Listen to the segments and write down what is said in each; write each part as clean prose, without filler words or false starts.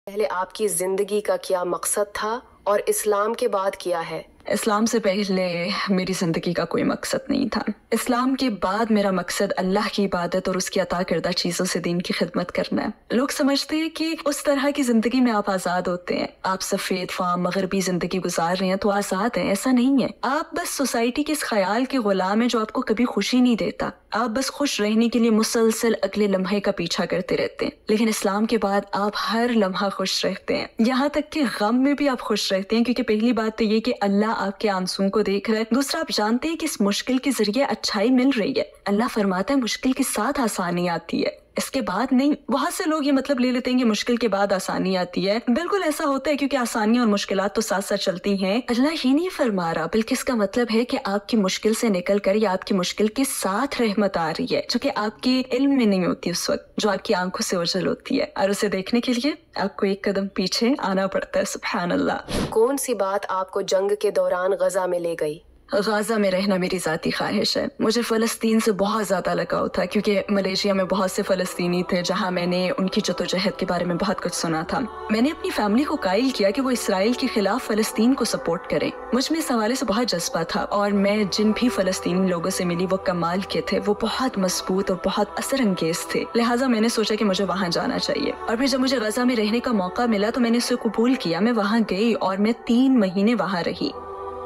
پہلے آپ کی زندگی کا کیا مقصد تھا اور اسلام کے بعد کیا ہے؟ اسلام سے پہلے میری زندگی کا کوئی مقصد نہیں تھا۔ اسلام کے بعد میرا مقصد اللہ کی عبادت اور اس کی عطا کردہ چیزوں سے دین کی خدمت کرنا ہے۔ لوگ سمجھتے ہیں کہ اس طرح کی زندگی میں آپ آزاد ہوتے ہیں، آپ سفید فام مغربی زندگی گزار رہے ہیں تو آزاد ہیں۔ ایسا نہیں ہے، آپ بس سوسائٹی کے اس خیال کے غلام ہیں جو آپ کو کبھی خوشی نہیں دیتا۔ آپ بس خوش رہنے کے لیے مسلسل اگلے لمحے کا پیچھا کرتے رہتے ہیں، لیکن اسلام کے بعد آپ ہر لمحہ خوش رہتے ہیں، یہاں تک کہ غم میں بھی آپ خوش رہتے ہیں، کیونکہ پہلی بات تو یہ کہ اللہ آپ کے آنسوؤں کو دیکھ رہا ہے، دوسرا آپ جانتے ہیں کہ اس مشکل کے ذریعے اچھائی مل رہی ہے۔ اللہ فرماتا ہے مشکل کے ساتھ آسانی آتی ہے، اس کے بعد نہیں۔ بہت سے لوگ یہ مطلب لے لیتے ہیں کہ مشکل کے بعد آسانی آتی ہے، بالکل ایسا ہوتا ہے کیونکہ آسانیاں اور مشکلات تو ساتھ ساتھ چلتی ہیں۔ اللہ یہ نہیں فرما رہا، بلکہ اس کا مطلب ہے کہ آپ کی مشکل سے نکل کر یا آپ کی مشکل کے ساتھ رحمت آ رہی ہے، جو کہ آپ کے علم میں نہیں ہوتی اس وقت، جو آپ کی آنکھوں سے اوجھل ہوتی ہے، اور اسے دیکھنے کے لیے آپ کو ایک قدم پیچھے آنا پڑتا ہے۔ سبحان اللہ۔ کون سی بات آپ کو جنگ کے دوران غزہ میں لے گئی؟ غازہ میں رہنا میری ذاتی خواہش ہے۔ مجھے فلسطین سے بہت زیادہ لگاؤ تھا، کیونکہ ملیشیا میں بہت سے فلسطینی تھے جہاں میں نے ان کی جدوجہد کے بارے میں بہت کچھ سنا تھا۔ میں نے اپنی فیملی کو قائل کیا کہ وہ اسرائیل کے خلاف فلسطین کو سپورٹ کریں۔ مجھ میں اس حوالے سے بہت جذبہ تھا، اور میں جن بھی فلسطینی لوگوں سے ملی وہ کمال کے تھے، وہ بہت مضبوط اور بہت اثر انگیز تھے، لہٰذا میں نے سوچا کہ مجھے وہاں جانا چاہیے۔ اور پھر جب مجھے غزہ میں رہنے کا موقع ملا تو میں نے اسے قبول کیا۔ میں وہاں گئی اور میں 3 مہینے وہاں رہی۔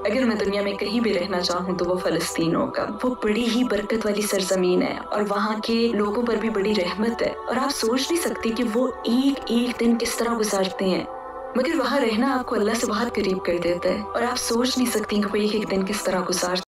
اگر میں دنیا میں کہیں بھی رہنا چاہوں تو وہ فلسطین ہوگا۔ وہ بڑی ہی برکت والی سرزمین ہے، اور وہاں کے لوگوں پر بھی بڑی رحمت ہے، اور آپ سوچ نہیں سکتے کہ وہ ایک ایک دن کس طرح گزارتے ہیں، مگر وہاں رہنا آپ کو اللہ سے بہت قریب کر دیتا ہے، اور آپ سوچ نہیں سکتی کہ وہ ایک ایک دن کس طرح گزارتے ہیں۔